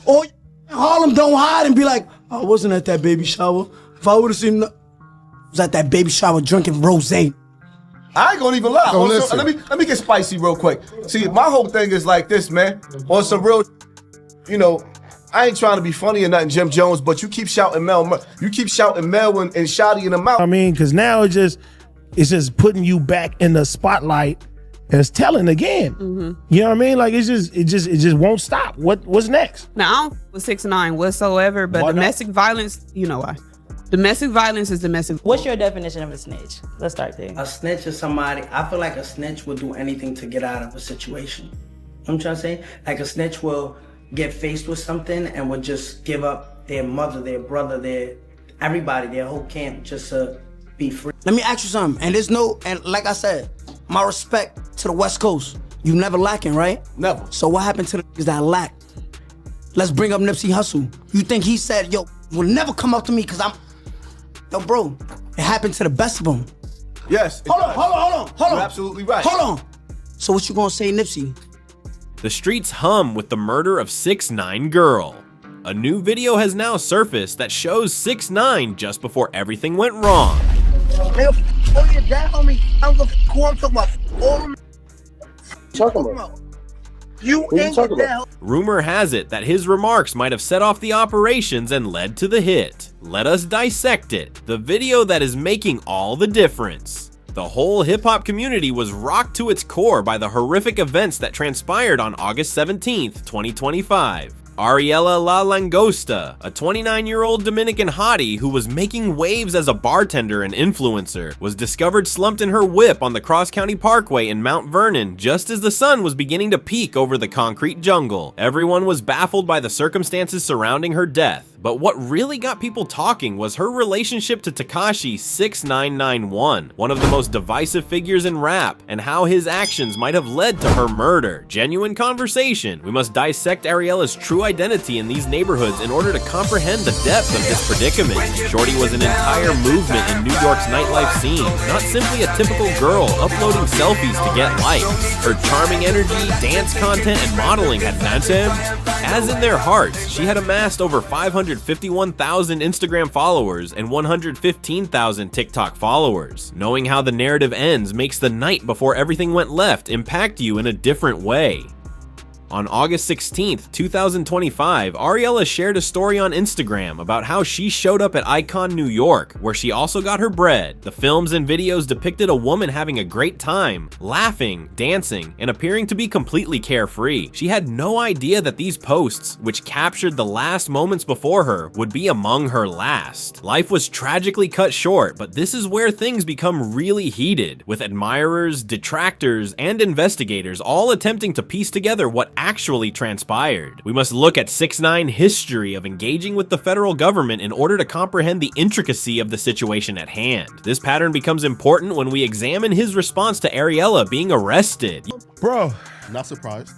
Or Harlem don't hide and be like, I wasn't at that baby shower. If I would have seen, I was at that baby shower drinking rosé. I ain't gonna even lie. No, Also, let me get spicy real quick. See, my whole thing is like this, man. On some real, you know, I ain't trying to be funny or nothing, Jim Jones, but you keep shouting Mel. You keep shouting Mel and Shotty in the mouth. I mean, because now it's just putting you back in the spotlight as telling again. You know what I mean? Like it just won't stop. What's next? Now I don't with 6ix9ine whatsoever, but domestic violence, you know why? Domestic violence is domestic. What's your definition of a snitch? Let's start there. A snitch is somebody, I feel like a snitch will do anything to get out of a situation. You know what I'm trying to say? Like a snitch will get faced with something and will just give up their mother, their brother, everybody, their whole camp just to be free. Let me ask you something, and like I said, my respect to the West Coast. You never lacking, right? Never. So what happened to the niggas that lacked? Let's bring up Nipsey Hussle. You think he said, yo, will never come up to me because I'm... Yo, bro, it happened to the best of them. Yes. Hold on. You're absolutely right. Hold on. So what you gonna say, Nipsey? The streets hum with the murder of 6ix9ine Girl. A new video has now surfaced that shows 6ix9ine just before everything went wrong. Nigga, oh your dad, homie. I don't give a who I'm talking about. All them Talking about? you ain't your dad. Rumor has it that his remarks might have set off the operations and led to the hit. Let us dissect it. The video that is making all the difference. The whole hip-hop community was rocked to its core by the horrific events that transpired on August 17th, 2025. Ariela La Langosta, a 29-year-old Dominican hottie who was making waves as a bartender and influencer, was discovered slumped in her whip on the Cross County Parkway in Mount Vernon just as the sun was beginning to peek over the concrete jungle. Everyone was baffled by the circumstances surrounding her death. But what really got people talking was her relationship to Tekashi 6ix9ine, one of the most divisive figures in rap, and how his actions might have led to her murder. Genuine conversation. We must dissect Ariela's true identity in these neighborhoods in order to comprehend the depth of his predicament. Shorty was an entire movement in New York's nightlife scene, not simply a typical girl uploading selfies to get likes. Her charming energy, dance content, and modeling had meant him. As in their hearts, she had amassed over 551,000 Instagram followers and 115,000 TikTok followers. Knowing how the narrative ends makes the night before everything went left impact you in a different way. On August 16th, 2025, Ariela shared a story on Instagram about how she showed up at Icon, New York, where she also got her bread. The films and videos depicted a woman having a great time, laughing, dancing, and appearing to be completely carefree. She had no idea that these posts, which captured the last moments before her, would be among her last. Life was tragically cut short, but this is where things become really heated, with admirers, detractors, and investigators all attempting to piece together what actually transpired. We must look at 6ix9ine history of engaging with the federal government in order to comprehend the intricacy of the situation at hand. This pattern becomes important when we examine his response to Ariela being arrested. Bro, Not surprised.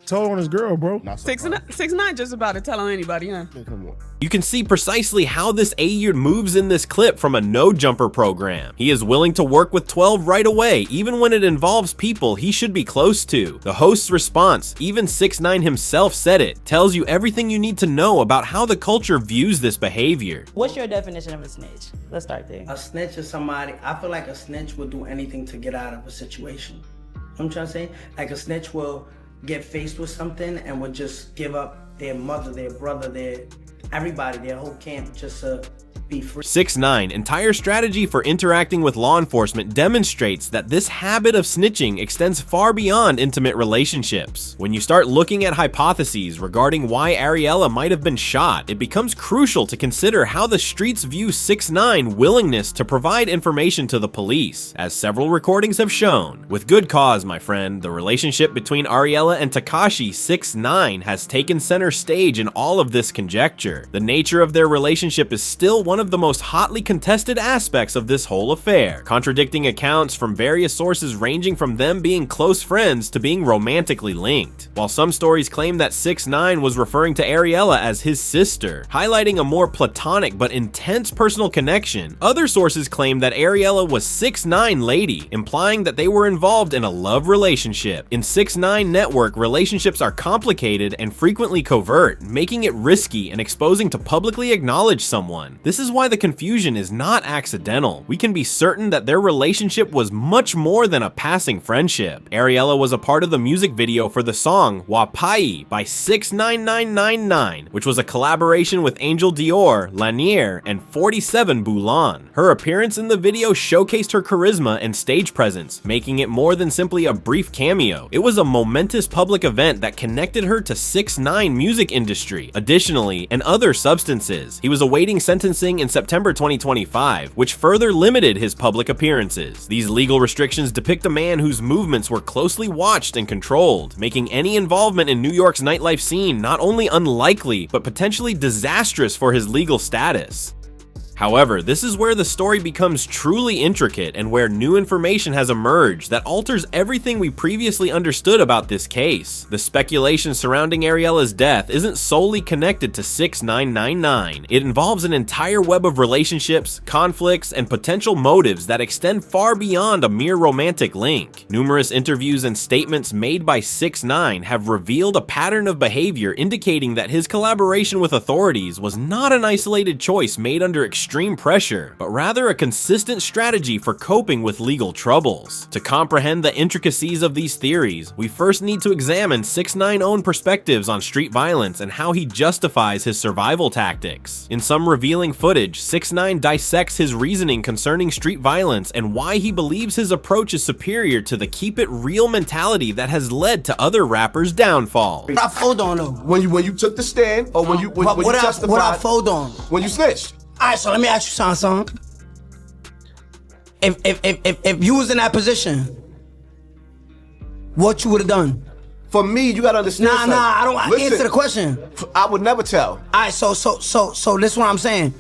told on his girl, bro. Not surprised. 6ix9ine just about to tell on anybody, huh? Yeah, come on. You can see precisely how this Ayud moves in this clip from a no-jumper program. He is willing to work with 12 right away, even when it involves people he should be close to. The host's response, even 6ix9ine himself said it, tells you everything you need to know about how the culture views this behavior. What's your definition of a snitch? Let's start there. A snitch is somebody, I feel like a snitch will do anything to get out of a situation. You know what I'm trying to say? Like a snitch will get faced with something and will just give up their mother, their brother, everybody, their whole camp just to be free. 6ix9ine entire strategy for interacting with law enforcement demonstrates that this habit of snitching extends far beyond intimate relationships. When you start looking at hypotheses regarding why Ariela might have been shot, it becomes crucial to consider how the streets view 6ix9ine's willingness to provide information to the police, as several recordings have shown. With good cause, my friend, the relationship between Ariela and Tekashi 6ix9ine has taken center stage in all of this conjecture. The nature of their relationship is still one one of the most hotly contested aspects of this whole affair, contradicting accounts from various sources ranging from them being close friends to being romantically linked. While some stories claim that 6ix9ine was referring to Ariella as his sister, highlighting a more platonic but intense personal connection, other sources claim that Ariella was 6ix9ine lady, implying that they were involved in a love relationship. In 6ix9ine network, relationships are complicated and frequently covert, making it risky and exposing to publicly acknowledge someone. This is why the confusion is not accidental. We can be certain that their relationship was much more than a passing friendship. Ariella was a part of the music video for the song Wapai by 6ix9ine, which was a collaboration with Angel Dior, Lanier, and 47 Boulan. Her appearance in the video showcased her charisma and stage presence, making it more than simply a brief cameo. It was a momentous public event that connected her to 6ix9ine music industry, additionally, and other substances. He was awaiting sentencing in September 2025, which further limited his public appearances. These legal restrictions depict a man whose movements were closely watched and controlled, making any involvement in New York's nightlife scene not only unlikely, but potentially disastrous for his legal status. However, this is where the story becomes truly intricate and where new information has emerged that alters everything we previously understood about this case. The speculation surrounding Ariella's death isn't solely connected to 6ix9ine. It involves an entire web of relationships, conflicts, and potential motives that extend far beyond a mere romantic link. Numerous interviews and statements made by 6ix9ine have revealed a pattern of behavior indicating that his collaboration with authorities was not an isolated choice made under extreme pressure, but rather a consistent strategy for coping with legal troubles. To comprehend the intricacies of these theories, we first need to examine 6ix9ine's own perspectives on street violence and how he justifies his survival tactics. In some revealing footage, 6ix9ine dissects his reasoning concerning street violence and why he believes his approach is superior to the keep it real mentality that has led to other rappers' downfall. What I fold on though? When you took the stand, or when you testified, what I fold on? when you snitched. All right, so let me ask you something. If you was in that position, what you would have done? For me, you gotta understand. I don't Listen, answer the question. I would never tell. All right, so this is what I'm saying.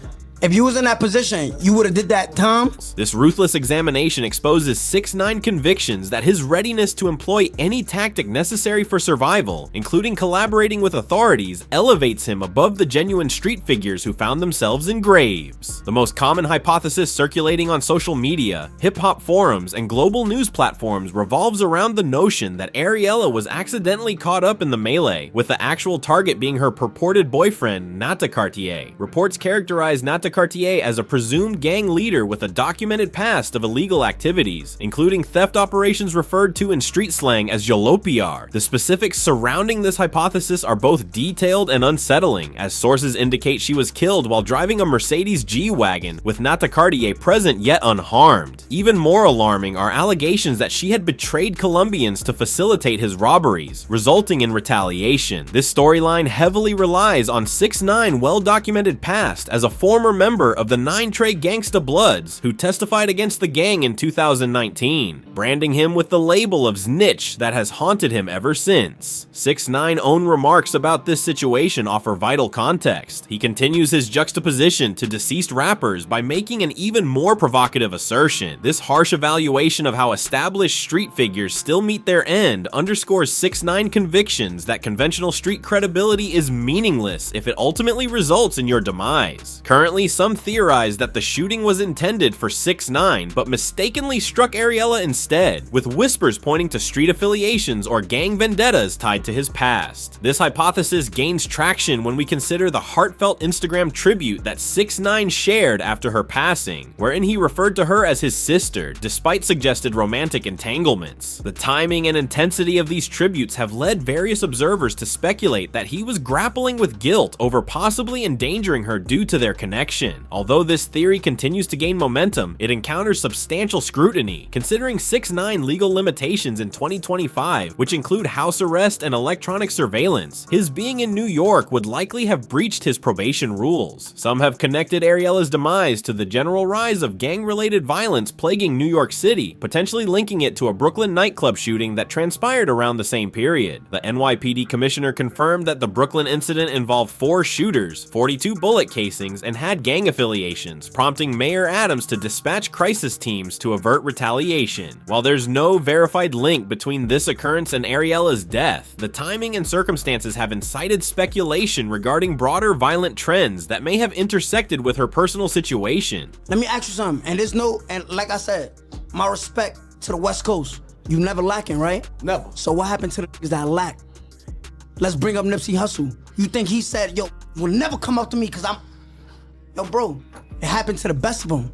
If you was in that position, you would have did that, Tom? This ruthless examination exposes 6ix9ine convictions that his readiness to employ any tactic necessary for survival, including collaborating with authorities, elevates him above the genuine street figures who found themselves in graves. The most common hypothesis circulating on social media, hip-hop forums, and global news platforms revolves around the notion that Ariella was accidentally caught up in the melee, with the actual target being her purported boyfriend, Nata Cartier. Reports characterize Nata Cartier as a presumed gang leader with a documented past of illegal activities, including theft operations referred to in street slang as yolopiar. The specifics surrounding this hypothesis are both detailed and unsettling, as sources indicate she was killed while driving a Mercedes G-Wagon, with Nata Cartier present yet unharmed. Even more alarming are allegations that she had betrayed Colombians to facilitate his robberies, resulting in retaliation. This storyline heavily relies on 6ix9ine's well-documented past as a former member of the 9 Trey Gangsta Bloods who testified against the gang in 2019, branding him with the label of snitch that has haunted him ever since. 6ix9ine's own remarks about this situation offer vital context. He continues his juxtaposition to deceased rappers by making an even more provocative assertion. This harsh evaluation of how established street figures still meet their end underscores 6ix9ine convictions that conventional street credibility is meaningless if it ultimately results in your demise. Currently, some theorize that the shooting was intended for 6ix9ine, but mistakenly struck Ariella instead, with whispers pointing to street affiliations or gang vendettas tied to his past. This hypothesis gains traction when we consider the heartfelt Instagram tribute that 6ix9ine shared after her passing, wherein he referred to her as his sister, despite suggested romantic entanglements. The timing and intensity of these tributes have led various observers to speculate that he was grappling with guilt over possibly endangering her due to their connection. Although this theory continues to gain momentum, it encounters substantial scrutiny, considering 6ix9ine legal limitations in 2025, which include house arrest and electronic surveillance. His being in New York would likely have breached his probation rules. Some have connected Ariella's demise to the general rise of gang-related violence plaguing New York City, potentially linking it to a Brooklyn nightclub shooting that transpired around the same period. The NYPD commissioner confirmed that the Brooklyn incident involved 4 shooters, 42 bullet casings, and had gang affiliations, prompting Mayor Adams to dispatch crisis teams to avert retaliation. While there's no verified link between this occurrence and Ariella's death, the timing and circumstances have incited speculation regarding broader violent trends that may have intersected with her personal situation. Let me ask you something, and like I said, my respect to the West Coast. You never lacking, right? Never. So what happened to the niggas that lack? Let's bring up Nipsey Hussle. You think he said, yo, will never come up to me because I'm... Yo, bro, it happened to the best of them.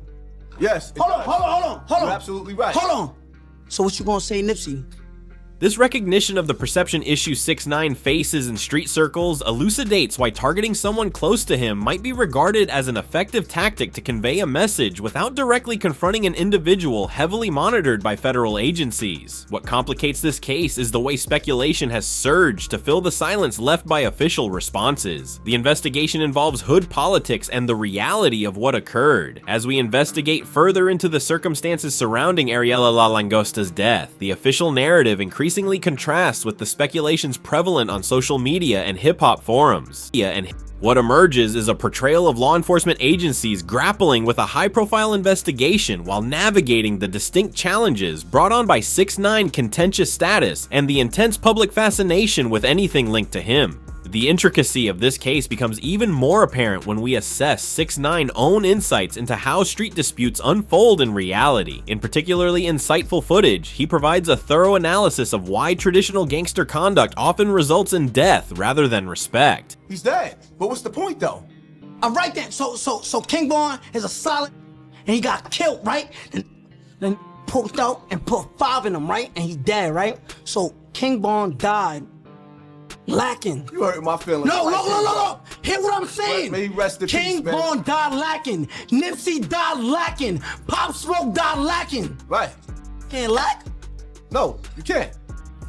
Yes. Hold on. You're absolutely right. Hold on. So what you gonna say, Nipsey? This recognition of the perception issue 6ix9ine faces in street circles elucidates why targeting someone close to him might be regarded as an effective tactic to convey a message without directly confronting an individual heavily monitored by federal agencies. What complicates this case is the way speculation has surged to fill the silence left by official responses. The investigation involves hood politics and the reality of what occurred. As we investigate further into the circumstances surrounding Ariella La Langosta's death, the official narrative increasingly contrasts with the speculations prevalent on social media and hip-hop forums. What emerges is a portrayal of law enforcement agencies grappling with a high-profile investigation while navigating the distinct challenges brought on by 6ix9ine contentious status and the intense public fascination with anything linked to him. The intricacy of this case becomes even more apparent when we assess 6ix9ine's own insights into how street disputes unfold in reality. In particularly insightful footage, he provides a thorough analysis of why traditional gangster conduct often results in death rather than respect. He's dead. But what's the point though? I'm right then. So King Von is a solid, and he got killed, right? Then poked out and put 5 in him, right? And he's dead, right? So King Von died lacking. You hurt my feelings. No. Hear what I'm saying. May he rest in peace, King man. Von died lacking. Nipsey died lacking. Pop Smoke died lacking. Right. Can't lack? No, you can't.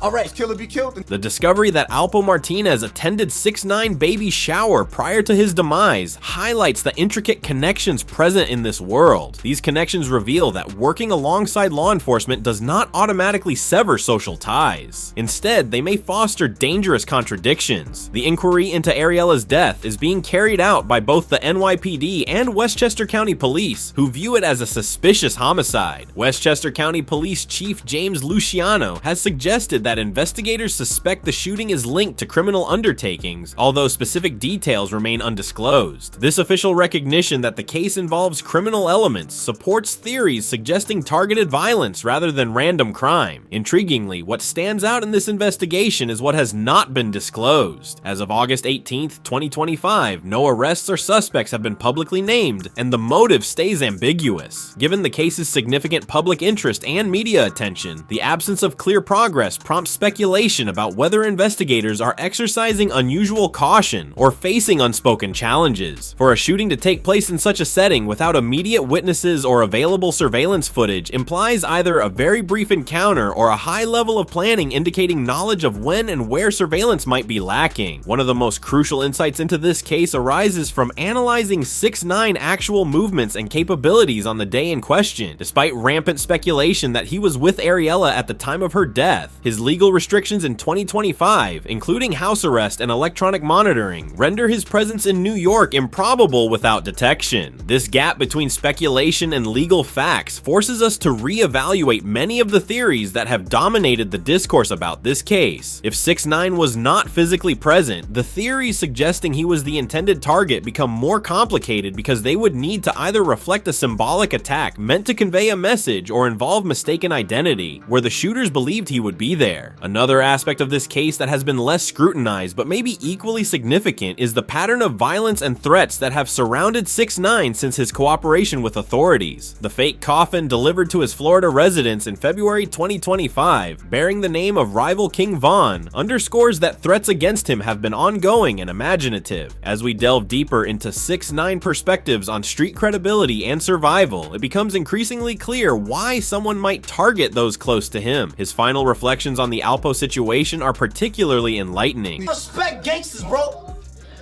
All right. Killer be killed. The discovery that Alpo Martinez attended 6ix9ine baby's shower prior to his demise highlights the intricate connections present in this world. These connections reveal that working alongside law enforcement does not automatically sever social ties. Instead, they may foster dangerous contradictions. The inquiry into Ariella's death is being carried out by both the NYPD and Westchester County Police, who view it as a suspicious homicide. Westchester County Police Chief James Luciano has suggested that investigators suspect the shooting is linked to criminal undertakings, although specific details remain undisclosed. This official recognition that the case involves criminal elements supports theories suggesting targeted violence rather than random crime. Intriguingly, what stands out in this investigation is what has not been disclosed. As of August 18th, 2025, no arrests or suspects have been publicly named, and the motive stays ambiguous. Given the case's significant public interest and media attention, the absence of clear progress prompts speculation about whether investigators are exercising unusual caution or facing unspoken challenges. For a shooting to take place in such a setting without immediate witnesses or available surveillance footage implies either a very brief encounter or a high level of planning indicating knowledge of when and where surveillance might be lacking. One of the most crucial insights into this case arises from analyzing 6ix9ine actual movements and capabilities on the day in question. Despite rampant speculation that he was with Ariella at the time of her death, his legal restrictions in 2025, including house arrest and electronic monitoring, render his presence in New York improbable without detection. This gap between speculation and legal facts forces us to reevaluate many of the theories that have dominated the discourse about this case. If 6ix9ine was not physically present, the theories suggesting he was the intended target become more complicated because they would need to either reflect a symbolic attack meant to convey a message or involve mistaken identity, where the shooters believed he would be there. Another aspect of this case that has been less scrutinized but maybe equally significant is the pattern of violence and threats that have surrounded 6ix9ine since his cooperation with authorities. The fake coffin delivered to his Florida residence in February 2025, bearing the name of rival King Von, underscores that threats against him have been ongoing and imaginative. As we delve deeper into 6ix9ine perspectives on street credibility and survival, it becomes increasingly clear why someone might target those close to him. His final reflections on the Alpo situation are particularly enlightening. Respect gangsters, bro.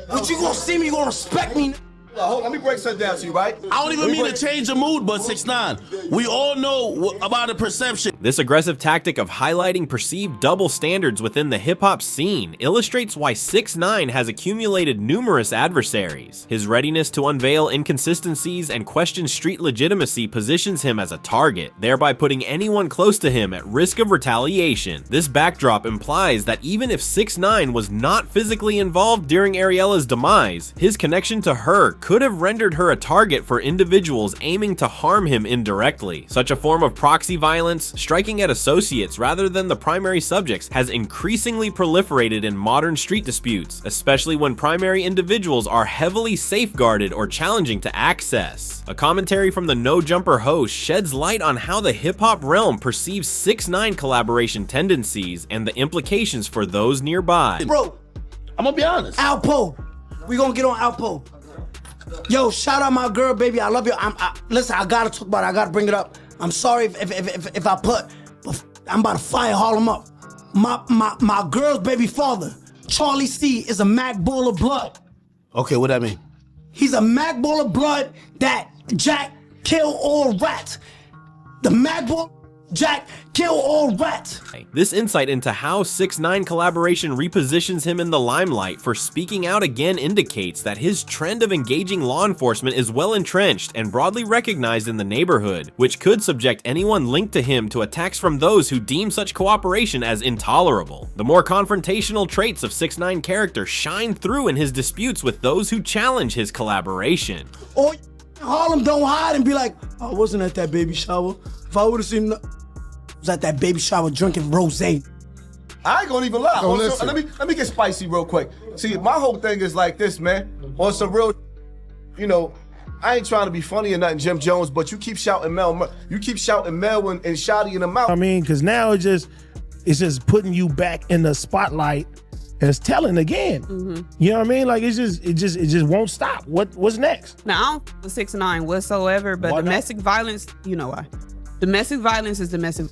What you gonna see me, you gonna respect me? Hold on, let me break something down to you, right? I don't even mean to change the mood, but 6ix9ine, we all know about the perception. This aggressive tactic of highlighting perceived double standards within the hip-hop scene illustrates why 6ix9ine has accumulated numerous adversaries. His readiness to unveil inconsistencies and question street legitimacy positions him as a target, thereby putting anyone close to him at risk of retaliation. This backdrop implies that even if 6ix9ine was not physically involved during Ariella's demise, his connection to her could have rendered her a target for individuals aiming to harm him indirectly. Such a form of proxy violence, striking at associates rather than the primary subjects, has increasingly proliferated in modern street disputes, especially when primary individuals are heavily safeguarded or challenging to access. A commentary from the No Jumper host sheds light on how the hip-hop realm perceives 6ix9ine collaboration tendencies and the implications for those nearby. Bro, I'm gonna be honest. Alpo. We gonna get on Alpo. Yo, shout out my girl, baby. I love you. Listen, I gotta talk about it. I gotta bring it up. I'm sorry if I put, I'm about to fire Harlem up. My girl's baby father, Charlie C, is a Mac Bull of blood. Okay, what that mean? He's a Mac Bull of blood that Jack kill all rats. The Mac Bull Jack kill all rats. This insight into how 6ix9ine collaboration repositions him in the limelight for speaking out again indicates that his trend of engaging law enforcement is well entrenched and broadly recognized in the neighborhood, which could subject anyone linked to him to attacks from those who deem such cooperation as intolerable. The more confrontational traits of 6ix9ine character shine through in his disputes with those who challenge his collaboration. Or Harlem don't hide and be like, I wasn't at that baby shower. If I would've seen was at that baby shower drinking rosé. I ain't gonna even lie. Oh, Also, listen. let me get spicy real quick. See, my whole thing is like this, man. On some real, you know, I ain't trying to be funny or nothing, Jim Jones, but you keep shouting Mel and Shotty in the mouth. I mean, because now it's just putting you back in the spotlight and it's telling again. You know what I mean? Like it just won't stop. What's next? Now, I don't f with 6ix9ine whatsoever, but Why not? domestic violence, you know why. Domestic violence is domestic.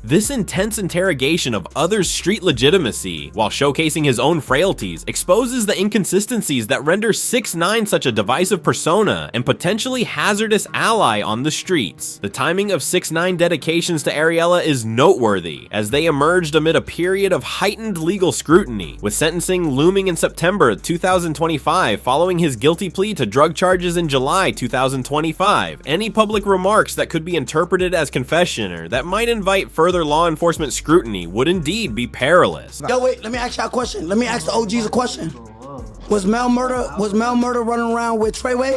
This intense interrogation of others' street legitimacy, while showcasing his own frailties, exposes the inconsistencies that render 6ix9ine such a divisive persona and potentially hazardous ally on the streets. The timing of 6ix9ine dedications to Ariella is noteworthy, as they emerged amid a period of heightened legal scrutiny, with sentencing looming in September 2025 following his guilty plea to drug charges in July 2025. Any public remarks that could be interpreted as confession or that might invite further law enforcement scrutiny would indeed be perilous. Yo, wait, let me ask y'all a question. Let me ask the OGs a question. Was Mel Murder running around with Treyway?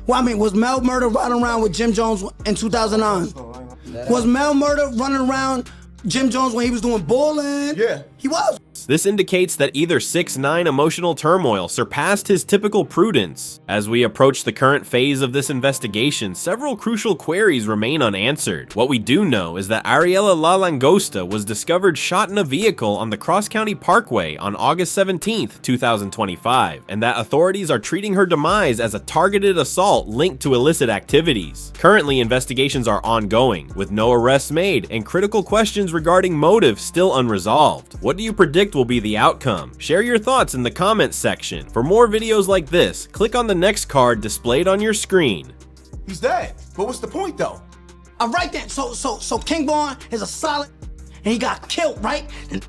Well, I mean, was Mel Murder running around with Jim Jones in 2009? Was Mel Murder running around Jim Jones when he was doing bowling? Yeah. He was. This indicates that either 6ix9ine emotional turmoil surpassed his typical prudence. As we approach the current phase of this investigation, several crucial queries remain unanswered. What we do know is that Ariella La Langosta was discovered shot in a vehicle on the Cross County Parkway on August 17th, 2025, and that authorities are treating her demise as a targeted assault linked to illicit activities. Currently, investigations are ongoing, with no arrests made and critical questions regarding motive still unresolved. What do you predict will be the outcome? Share your thoughts in the comments section. For more videos like this, click on the next card displayed on your screen. He's dead. But what's the point though? All right then. So King Von is a solid, and he got killed, right? And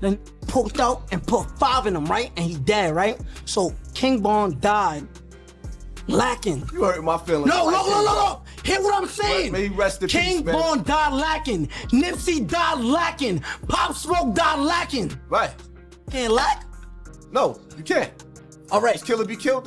then poked out and put 5 in him, right? And he dead, right? So King Von died lacking. You hurt my feelings. No. Hear what I'm saying? May he rest in King peace, man. Von died lacking. Nipsey died lacking. Pop Smoke died lacking. Right. Can't lack? No, you can't. All right. Kill or be killed.